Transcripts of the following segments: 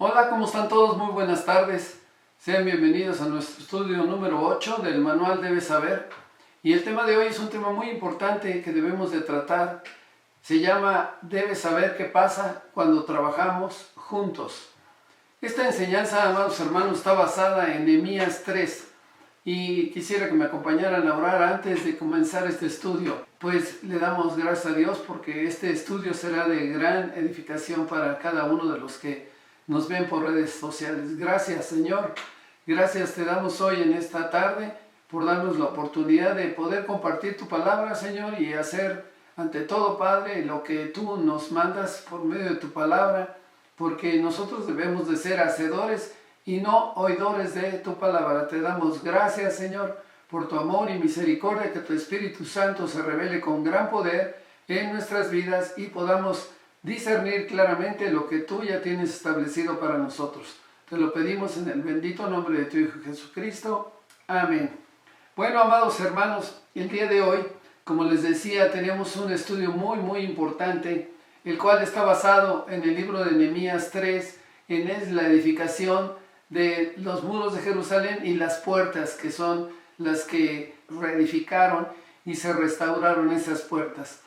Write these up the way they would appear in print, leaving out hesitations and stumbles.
Hola, ¿cómo están todos? Muy buenas tardes. Sean bienvenidos a nuestro estudio número 8 del manual Debes Saber. Y el tema de hoy es un tema muy importante que debemos de tratar. Se llama Debes saber qué pasa cuando trabajamos juntos. Esta enseñanza, amados hermanos, está basada en Nehemías 3. Y quisiera que me acompañaran a orar antes de comenzar este estudio. Pues le damos gracias a Dios porque este estudio será de gran edificación para cada uno de los que nos ven por redes sociales. Gracias, Señor. Gracias te damos hoy en esta tarde por darnos la oportunidad de poder compartir tu palabra, Señor, y hacer ante todo, Padre, lo que tú nos mandas por medio de tu palabra, porque nosotros debemos de ser hacedores y no oidores de tu palabra. Te damos gracias, Señor, por tu amor y misericordia, que tu Espíritu Santo se revele con gran poder en nuestras vidas y podamos discernir claramente lo que tú ya tienes establecido para nosotros. Te lo pedimos en el bendito nombre de tu Hijo Jesucristo. Amén. Bueno, amados hermanos, el día de hoy, como les decía, tenemos un estudio muy importante, el cual está basado en el libro de Nehemías 3, en la edificación de los muros de Jerusalén y las puertas, que son las que reedificaron y se restauraron esas puertas.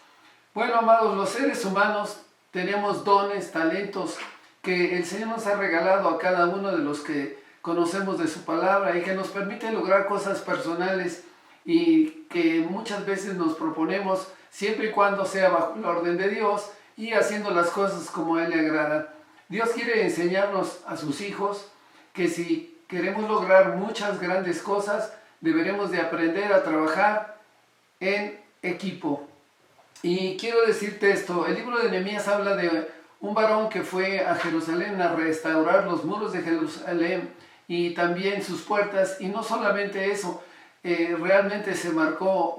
Bueno, amados, los seres humanos tenemos dones, talentos que el Señor nos ha regalado a cada uno de los que conocemos de su palabra y que nos permiten lograr cosas personales y que muchas veces nos proponemos siempre y cuando sea bajo la orden de Dios y haciendo las cosas como a Él le agrada. Dios quiere enseñarnos a sus hijos que si queremos lograr muchas grandes cosas, deberemos de aprender a trabajar en equipo. Y quiero decirte esto, el libro de Nehemías habla de un varón que fue a Jerusalén a restaurar los muros de Jerusalén y también sus puertas, y no solamente eso, realmente se marcó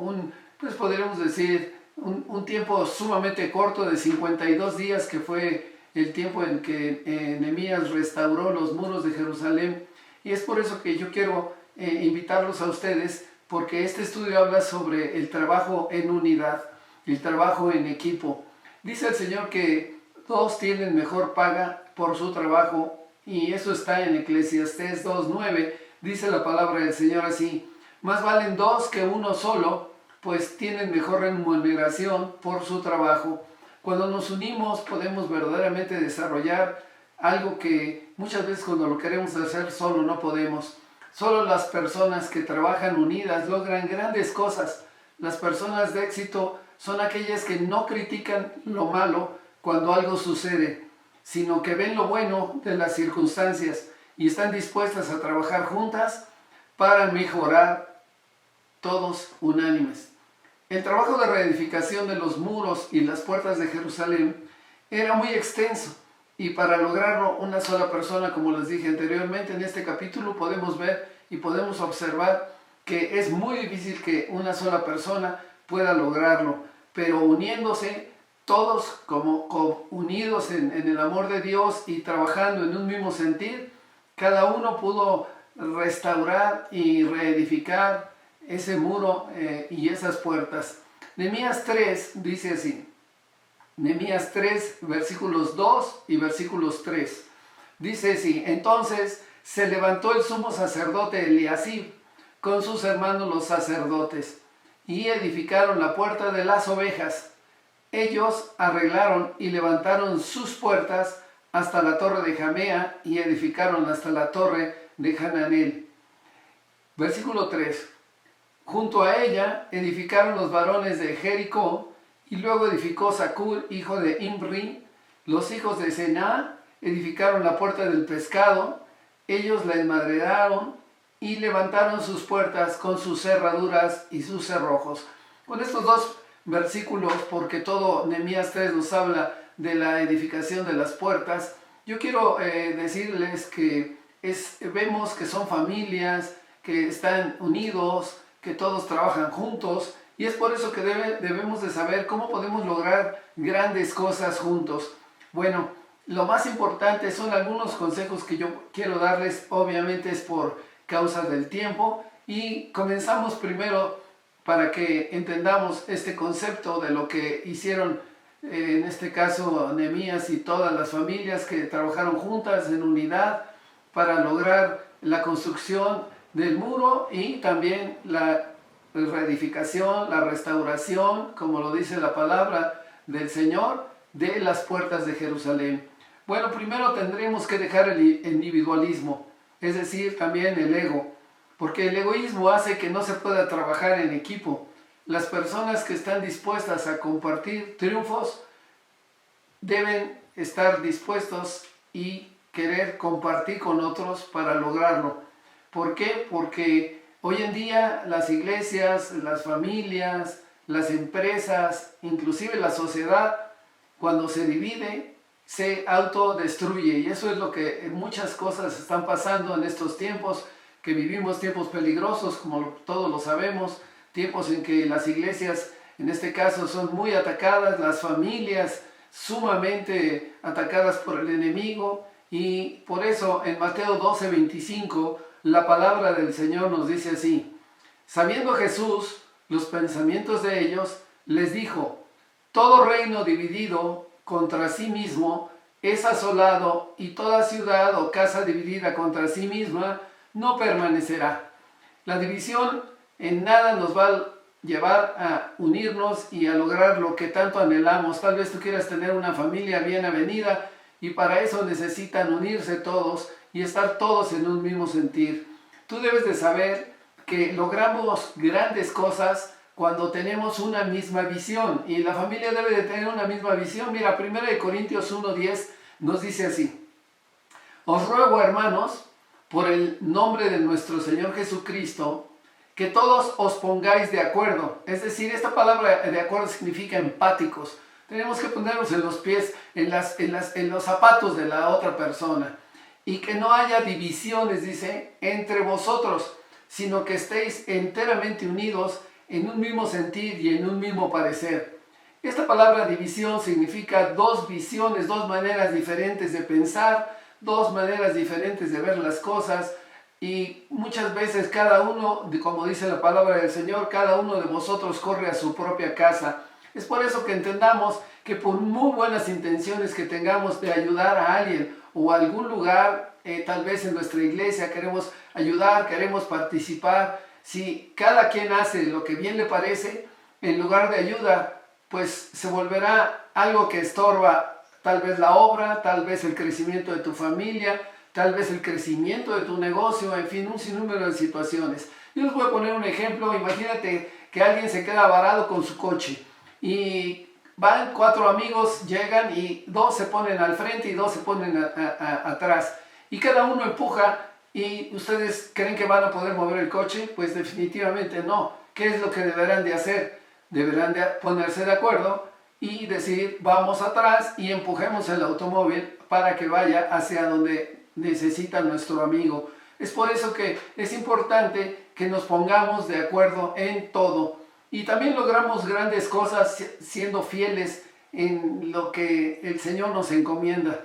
pues podríamos decir, un tiempo sumamente corto de 52 días, que fue el tiempo en que Nehemías restauró los muros de Jerusalén. Y es por eso que yo quiero invitarlos a ustedes, porque este estudio habla sobre el trabajo en unidad, el trabajo en equipo. Dice el Señor que todos tienen mejor paga por su trabajo, y eso está en Eclesiastés 2:9. Dice la palabra del Señor así: más valen dos que uno solo, pues tienen mejor remuneración por su trabajo. Cuando nos unimos podemos verdaderamente desarrollar algo que muchas veces cuando lo queremos hacer solo no podemos. Solo las personas que trabajan unidas logran grandes cosas. Las personas de éxito son aquellas que no critican lo malo cuando algo sucede, sino que ven lo bueno de las circunstancias y están dispuestas a trabajar juntas para mejorar, todos unánimes. El trabajo de reedificación de los muros y las puertas de Jerusalén era muy extenso, y para lograrlo una sola persona, como les dije anteriormente, en este capítulo podemos ver y podemos observar que es muy difícil que una sola persona pueda lograrlo, pero uniéndose todos como unidos en el amor de Dios y trabajando en un mismo sentir, cada uno pudo restaurar y reedificar ese muro y esas puertas. Nehemías 3 dice así, Nehemías 3 versículos 2 y versículos 3, dice así: entonces se levantó el sumo sacerdote Eliasib con sus hermanos los sacerdotes y edificaron la puerta de las ovejas. Ellos arreglaron y levantaron sus puertas hasta la torre de Jamea y edificaron hasta la torre de Hananel. Versículo 3. Junto a ella edificaron los varones de Jericó, y luego edificó Zacur, hijo de Imri. Los hijos de Sená edificaron la puerta del pescado. Ellos la enmaderaron y levantaron sus puertas con sus cerraduras y sus cerrojos. Con estos dos versículos, porque todo Nehemías 3 nos habla de la edificación de las puertas, yo quiero decirles que vemos que son familias, que están unidos, que todos trabajan juntos, y es por eso que debemos de saber cómo podemos lograr grandes cosas juntos. Bueno, lo más importante son algunos consejos que yo quiero darles, obviamente es por causa del tiempo, y comenzamos primero para que entendamos este concepto de lo que hicieron en este caso Nehemías y todas las familias que trabajaron juntas en unidad para lograr la construcción del muro y también la reedificación, la restauración, como lo dice la palabra del Señor, de las puertas de Jerusalén. Bueno, primero tendremos que dejar el individualismo, es decir, también el ego, porque el egoísmo hace que no se pueda trabajar en equipo. Las personas que están dispuestas a compartir triunfos deben estar dispuestos y querer compartir con otros para lograrlo. ¿Por qué? Porque hoy en día las iglesias, las familias, las empresas, inclusive la sociedad, cuando se divide, se autodestruye. Y eso es lo que muchas cosas están pasando en estos tiempos, que vivimos tiempos peligrosos, como todos lo sabemos, tiempos en que las iglesias, en este caso, son muy atacadas, las familias sumamente atacadas por el enemigo, y por eso en Mateo 12:25 la palabra del Señor nos dice así: sabiendo Jesús los pensamientos de ellos, les dijo: todo reino dividido contra sí mismo es asolado, y toda ciudad o casa dividida contra sí misma no permanecerá. La división en nada nos va a llevar a unirnos y a lograr lo que tanto anhelamos. Tal vez tú quieras tener una familia bien avenida, y para eso necesitan unirse todos y estar todos en un mismo sentir. Tú debes de saber que logramos grandes cosas cuando tenemos una misma visión, y la familia debe de tener una misma visión. Mira, 1 Corintios 1:10 nos dice así: os ruego, hermanos, por el nombre de nuestro Señor Jesucristo, que todos os pongáis de acuerdo. Es decir, esta palabra de acuerdo significa empáticos. Tenemos que ponernos en los pies, en los zapatos de la otra persona. Y que no haya divisiones, dice, entre vosotros, sino que estéis enteramente unidos en un mismo sentir y en un mismo parecer. Esta palabra división significa dos visiones, dos maneras diferentes de pensar, dos maneras diferentes de ver las cosas, y muchas veces cada uno, como dice la palabra del Señor, cada uno de vosotros corre a su propia casa. Es por eso que entendamos que por muy buenas intenciones que tengamos de ayudar a alguien o a algún lugar, tal vez en nuestra iglesia queremos ayudar, queremos participar, si cada quien hace lo que bien le parece, en lugar de ayuda, pues se volverá algo que estorba tal vez la obra, tal vez el crecimiento de tu familia, tal vez el crecimiento de tu negocio, en fin, un sinnúmero de situaciones. Yo les voy a poner un ejemplo. Imagínate que alguien se queda varado con su coche y van 4 amigos, llegan y 2 se ponen al frente y 2 se ponen atrás, y cada uno empuja. ¿Y ustedes creen que van a poder mover el coche? Pues definitivamente no. ¿Qué es lo que deberán de hacer? Deberán de ponerse de acuerdo y decir: vamos atrás y empujemos el automóvil para que vaya hacia donde necesita nuestro amigo. Es por eso que es importante que nos pongamos de acuerdo en todo. Y también logramos grandes cosas siendo fieles en lo que el Señor nos encomienda.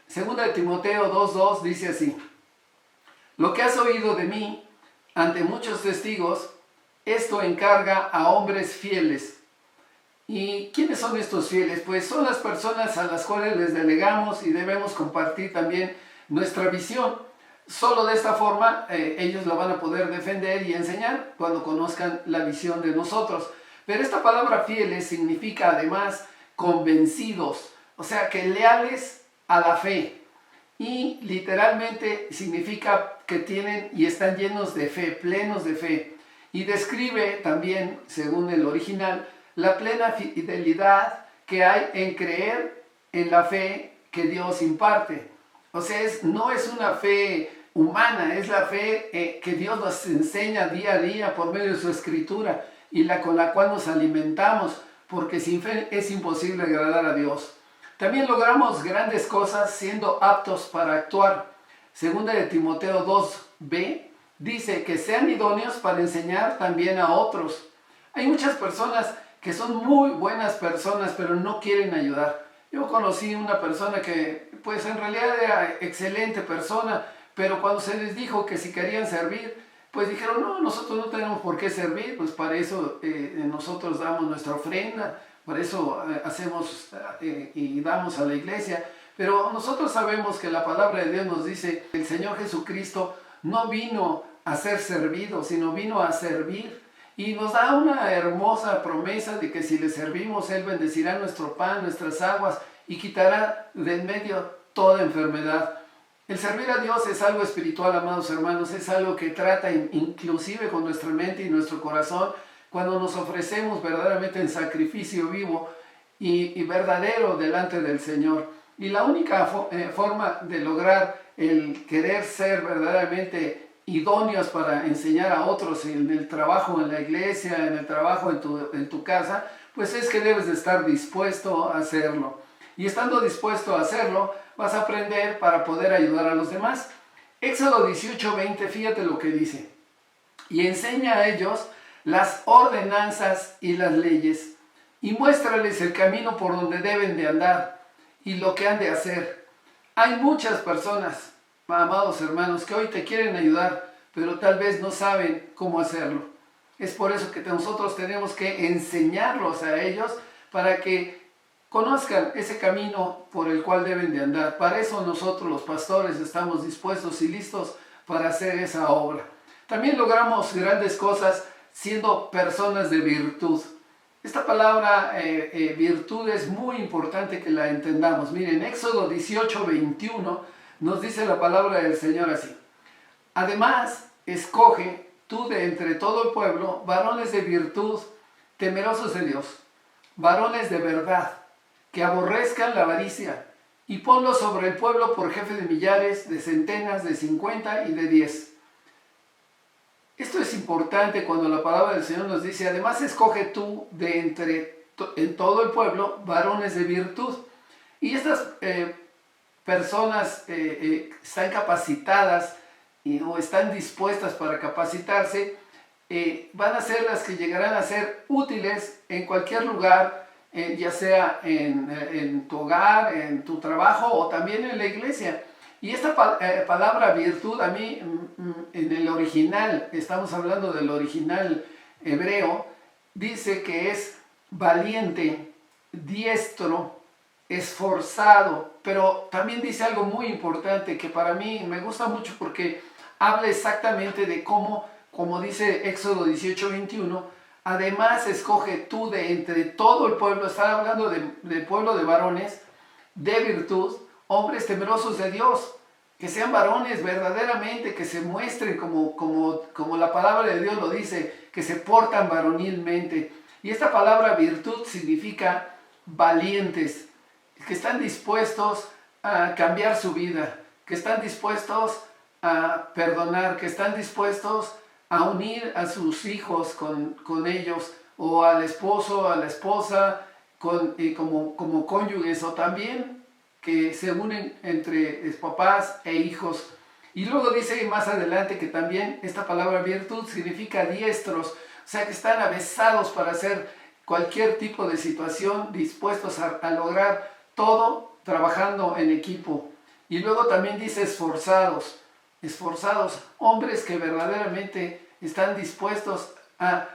Segunda de Timoteo 2:2 dice así: lo que has oído de mí ante muchos testigos, esto encarga a hombres fieles. ¿Y quiénes son estos fieles? Pues son las personas a las cuales les delegamos y debemos compartir también nuestra visión. Solo de esta forma ellos la van a poder defender y enseñar cuando conozcan la visión de nosotros. Pero esta palabra fieles significa además convencidos, o sea que leales a la fe. Y literalmente significa que tienen y están llenos de fe, plenos de fe. Y describe también, según el original, la plena fidelidad que hay en creer en la fe que Dios imparte. O sea, no es una fe humana, es la fe que Dios nos enseña día a día por medio de su escritura, y con la cual nos alimentamos, porque sin fe es imposible agradar a Dios. También logramos grandes cosas siendo aptos para actuar. Segunda de Timoteo 2b dice que sean idóneos para enseñar también a otros. Hay muchas personas que son muy buenas personas, pero no quieren ayudar. Yo conocí una persona que, pues en realidad era excelente persona, pero cuando se les dijo que si querían servir, pues dijeron: no, nosotros no tenemos por qué servir, pues para eso nosotros damos nuestra ofrenda, por eso hacemos y damos a la iglesia. Pero nosotros sabemos que la palabra de Dios nos dice que el Señor Jesucristo no vino a ser servido, sino vino a servir. Y nos da una hermosa promesa de que si le servimos, Él bendecirá nuestro pan, nuestras aguas y quitará de en medio toda enfermedad. El servir a Dios es algo espiritual, amados hermanos, es algo que trata inclusive con nuestra mente y nuestro corazón cuando nos ofrecemos verdaderamente en sacrificio vivo y verdadero delante del Señor. Y la única forma de lograr el querer ser verdaderamente idóneos para enseñar a otros en el trabajo en la iglesia, en el trabajo en tu casa, pues es que debes de estar dispuesto a hacerlo. Y estando dispuesto a hacerlo, vas a aprender para poder ayudar a los demás. Éxodo 18:20, fíjate lo que dice. Y enseña a ellos las ordenanzas y las leyes, y muéstrales el camino por donde deben de andar y lo que han de hacer. Hay muchas personas, amados hermanos, que hoy te quieren ayudar, pero tal vez no saben cómo hacerlo. Es por eso que nosotros tenemos que enseñarlos a ellos para que conozcan ese camino por el cual deben de andar. Para eso nosotros los pastores estamos dispuestos y listos para hacer esa obra. También logramos grandes cosas siendo personas de virtud. Esta palabra virtud es muy importante que la entendamos. Miren, Éxodo 18:21 nos dice la palabra del Señor así. Además, escoge tú de entre todo el pueblo varones de virtud, temerosos de Dios, varones de verdad, que aborrezcan la avaricia, y ponlos sobre el pueblo por jefe de millares, de centenas, de 50 y de 10. Esto es importante cuando la palabra del Señor nos dice, además escoge tú de entre en todo el pueblo varones de virtud. Y estas personas están capacitadas o están dispuestas para capacitarse, van a ser las que llegarán a ser útiles en cualquier lugar, ya sea en tu hogar, en tu trabajo o también en la iglesia. Y esta palabra virtud, a mí, en el original, estamos hablando del original hebreo, dice que es valiente, diestro, esforzado, pero también dice algo muy importante que para mí me gusta mucho porque habla exactamente de cómo, como dice Éxodo 18:21, además escoge tú de entre todo el pueblo, está hablando del pueblo de varones, de virtud, hombres temerosos de Dios, que sean varones verdaderamente, que se muestren como la palabra de Dios lo dice, que se portan varonilmente. Y esta palabra virtud significa valientes, que están dispuestos a cambiar su vida, que están dispuestos a perdonar, que están dispuestos a unir a sus hijos con ellos, o al esposo, a la esposa, como cónyuges, o también que se unen entre papás e hijos. Y luego dice más adelante que también esta palabra virtud significa diestros, o sea que están avesados para hacer cualquier tipo de situación, dispuestos a lograr todo trabajando en equipo. Y luego también dice esforzados, hombres que verdaderamente están dispuestos a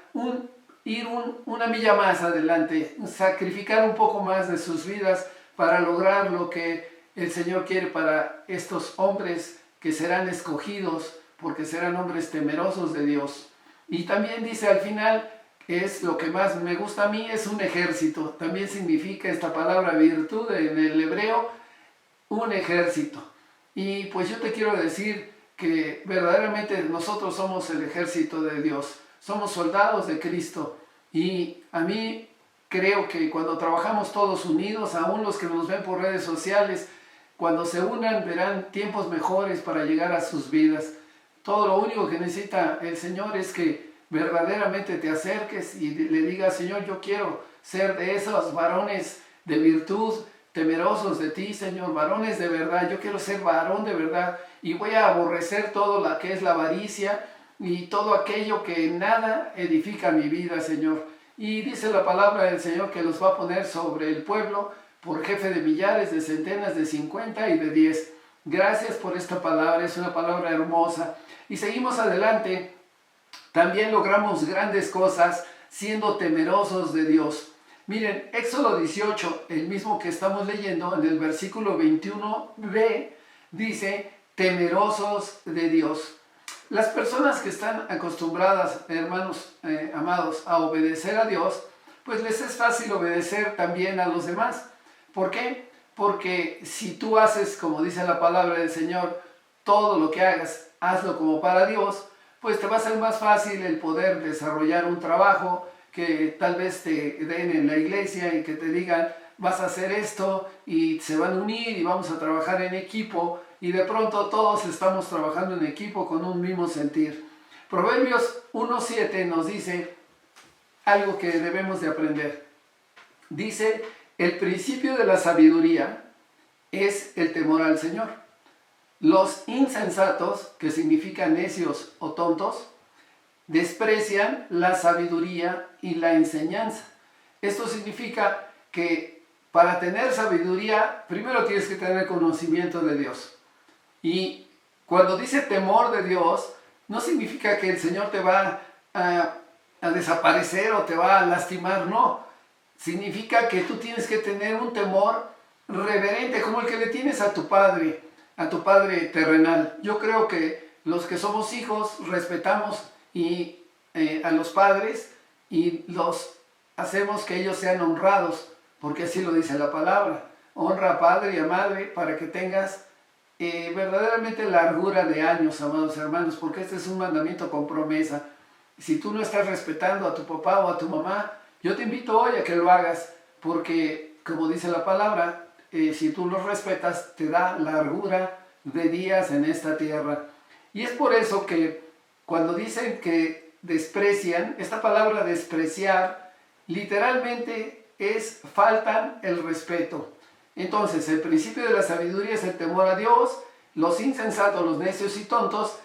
ir una milla más adelante, sacrificar un poco más de sus vidas para lograr lo que el Señor quiere para estos hombres que serán escogidos, porque serán hombres temerosos de Dios. Y también dice al final, que es lo que más me gusta a mí, es un ejército. También significa esta palabra virtud en el hebreo, un ejército. Y pues yo te quiero decir que verdaderamente nosotros somos el ejército de Dios, somos soldados de Cristo. Y a mí creo que cuando trabajamos todos unidos, aún los que nos ven por redes sociales, cuando se unan verán tiempos mejores para llegar a sus vidas. Todo lo único que necesita el Señor es que verdaderamente te acerques y le digas, Señor, yo quiero ser de esos varones de virtud, temerosos de ti, Señor, varones de verdad. Yo quiero ser varón de verdad y voy a aborrecer todo lo que es la avaricia y todo aquello que nada edifica mi vida, Señor. Y dice la palabra del Señor que los va a poner sobre el pueblo por jefe de millares, de centenas, de 50 y de 10. Gracias por esta palabra, es una palabra hermosa. Y seguimos adelante. También logramos grandes cosas siendo temerosos de Dios. Miren, Éxodo 18, el mismo que estamos leyendo, en el versículo 21b, dice, temerosos de Dios. Las personas que están acostumbradas, hermanos amados, a obedecer a Dios, pues les es fácil obedecer también a los demás. ¿Por qué? Porque si tú haces, como dice la palabra del Señor, todo lo que hagas, hazlo como para Dios, pues te va a ser más fácil el poder desarrollar un trabajo, que tal vez te den en la iglesia y que te digan, vas a hacer esto y se van a unir y vamos a trabajar en equipo, y de pronto todos estamos trabajando en equipo con un mismo sentir. Proverbios 1:7 nos dice algo que debemos de aprender. Dice, el principio de la sabiduría es el temor al Señor. Los insensatos, que significan necios o tontos, desprecian la sabiduría y la enseñanza. Esto significa que para tener sabiduría, primero tienes que tener conocimiento de Dios. Y cuando dice temor de Dios, no significa que el Señor te va a desaparecer o te va a lastimar, no. Significa que tú tienes que tener un temor reverente, como el que le tienes a tu padre terrenal. Yo creo que los que somos hijos respetamos a los padres y los hacemos que ellos sean honrados, porque así lo dice la palabra. Honra a padre y a madre para que tengas verdaderamente largura de años, amados hermanos, porque este es un mandamiento con promesa. Si tú no estás respetando a tu papá o a tu mamá, yo te invito hoy a que lo hagas, porque como dice la palabra, si tú los respetas, te da largura de días en esta tierra. Y es por eso que cuando dicen que desprecian, esta palabra despreciar, literalmente es faltan el respeto. Entonces, el principio de la sabiduría es el temor a Dios. Los insensatos, los necios y tontos,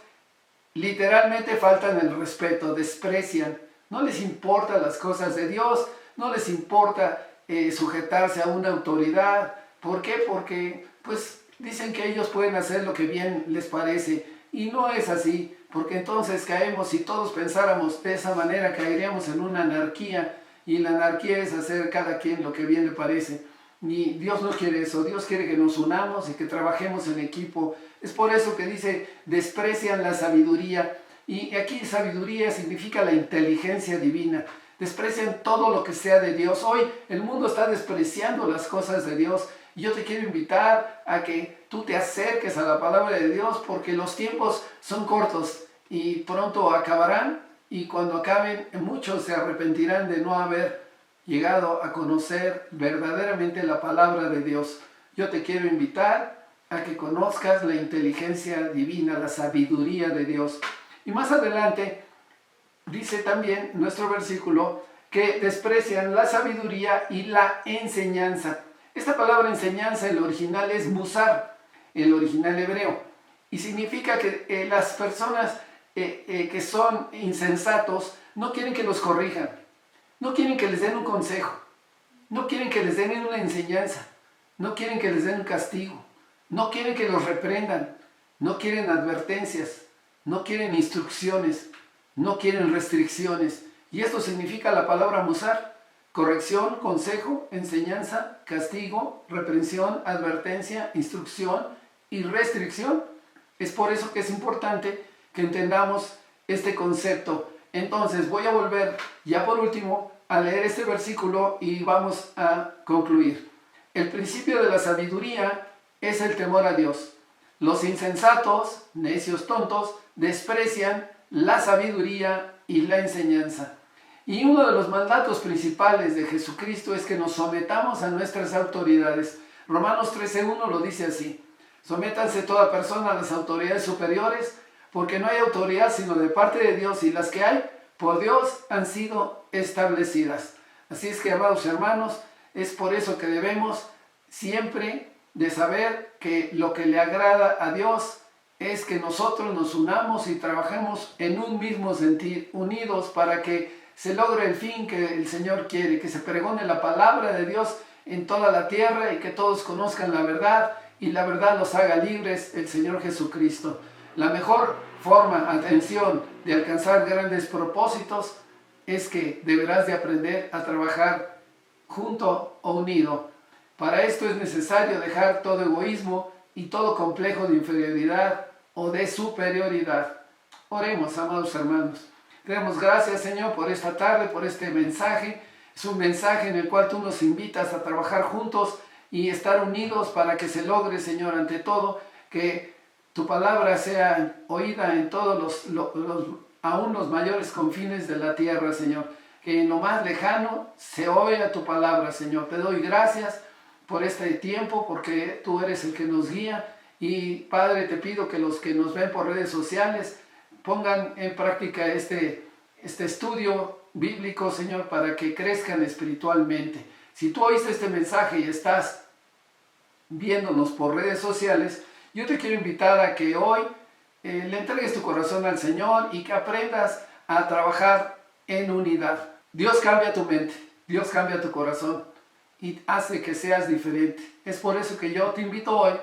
literalmente faltan el respeto, desprecian. No les importan las cosas de Dios, no les importa sujetarse a una autoridad. ¿Por qué? Porque pues dicen que ellos pueden hacer lo que bien les parece. Y no es así, porque entonces caemos, si todos pensáramos de esa manera, caeríamos en una anarquía. Y la anarquía es hacer cada quien lo que bien le parece. Y Dios no quiere eso. Dios quiere que nos unamos y que trabajemos en equipo. Es por eso que dice, desprecian la sabiduría. Y aquí sabiduría significa la inteligencia divina. Desprecian todo lo que sea de Dios. Hoy el mundo está despreciando las cosas de Dios. Y yo te quiero invitar a que tú te acerques a la palabra de Dios, porque los tiempos son cortos y pronto acabarán. Y cuando acaben, muchos se arrepentirán de no haber llegado a conocer verdaderamente la palabra de Dios. Yo te quiero invitar a que conozcas la inteligencia divina, la sabiduría de Dios. Y más adelante dice también nuestro versículo que desprecian la sabiduría y la enseñanza. Esta palabra enseñanza, el original es musar, el original hebreo, y significa que las personas que son insensatos no quieren que los corrijan, no quieren que les den un consejo, no quieren que les den una enseñanza, no quieren que les den un castigo, no quieren que los reprendan, no quieren advertencias, no quieren instrucciones, no quieren restricciones. Y esto significa la palabra musar: corrección, consejo, enseñanza, castigo, reprensión, advertencia, instrucción y restricción. Es por eso que es importante que entendamos este concepto. Entonces voy a volver ya por último a leer este versículo y vamos a concluir. El principio de la sabiduría es el temor a Dios. Los insensatos, necios, tontos, desprecian la sabiduría y la enseñanza. Y uno de los mandatos principales de Jesucristo es que nos sometamos a nuestras autoridades. Romanos 13:1 lo dice así: sométanse toda persona a las autoridades superiores, porque no hay autoridad sino de parte de Dios, y las que hay por Dios han sido establecidas. Así es que, amados hermanos, es por eso que debemos siempre de saber que lo que le agrada a Dios es que nosotros nos unamos y trabajemos en un mismo sentir, unidos, para que se logre el fin que el Señor quiere, que se pregone la palabra de Dios en toda la tierra y que todos conozcan la verdad y la verdad los haga libres, el Señor Jesucristo. La mejor forma, atención, de alcanzar grandes propósitos es que deberás de aprender a trabajar junto o unido. Para esto es necesario dejar todo egoísmo y todo complejo de inferioridad o de superioridad. Oremos, amados hermanos. Te damos gracias, Señor, por esta tarde, por este mensaje. Es un mensaje en el cual tú nos invitas a trabajar juntos y estar unidos para que se logre, Señor, ante todo, que tu palabra sea oída en todos aún los mayores confines de la tierra, Señor. Que en lo más lejano se oiga tu palabra, Señor. Te doy gracias por este tiempo, porque tú eres el que nos guía. Y, Padre, te pido que los que nos ven por redes sociales pongan en práctica este estudio bíblico, Señor, para que crezcan espiritualmente. Si tú oíste este mensaje y estás viéndonos por redes sociales, yo te quiero invitar a que hoy le entregues tu corazón al Señor y que aprendas a trabajar en unidad. Dios cambia tu mente, Dios cambia tu corazón y hace que seas diferente. Es por eso que yo te invito hoy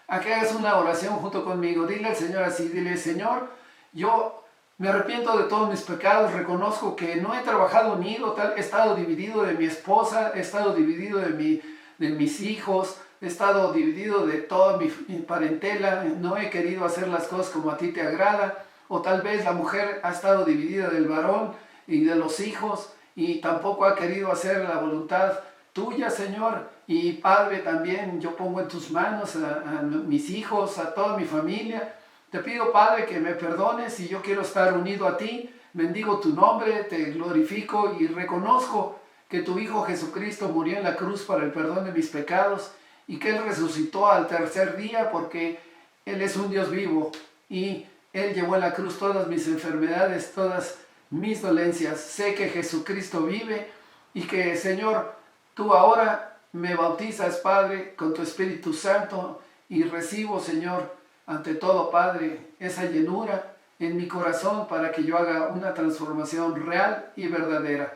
a que hagas una oración junto conmigo. Dile al Señor así, dile: Señor, yo me arrepiento de todos mis pecados, reconozco que no he trabajado unido, he estado dividido de mi esposa, he estado dividido de mis hijos, he estado dividido de toda mi parentela, no he querido hacer las cosas como a ti te agrada, o tal vez la mujer ha estado dividida del varón y de los hijos, y tampoco ha querido hacer la voluntad tuya, Señor. Y Padre, también yo pongo en tus manos a mis hijos, a toda mi familia. Te pido, Padre, que me perdones, y yo quiero estar unido a ti. Bendigo tu nombre, te glorifico y reconozco que tu Hijo Jesucristo murió en la cruz para el perdón de mis pecados y que Él resucitó al tercer día, porque Él es un Dios vivo y Él llevó en la cruz todas mis enfermedades, todas mis dolencias. Sé que Jesucristo vive y que, Señor, tú ahora me bautizas, Padre, con tu Espíritu Santo, y recibo, Señor, ante todo, Padre, esa llenura en mi corazón para que yo haga una transformación real y verdadera.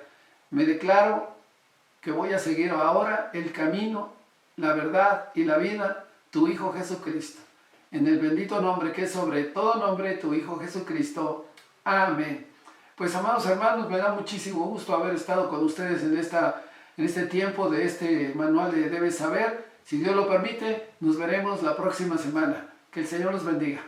Me declaro que voy a seguir ahora el camino, la verdad y la vida, tu Hijo Jesucristo. En el bendito nombre que es sobre todo nombre, tu Hijo Jesucristo. Amén. Pues, amados hermanos, me da muchísimo gusto haber estado con ustedes en este tiempo de este manual de Debes Saber. Si Dios lo permite, nos veremos la próxima semana. Que el Señor los bendiga.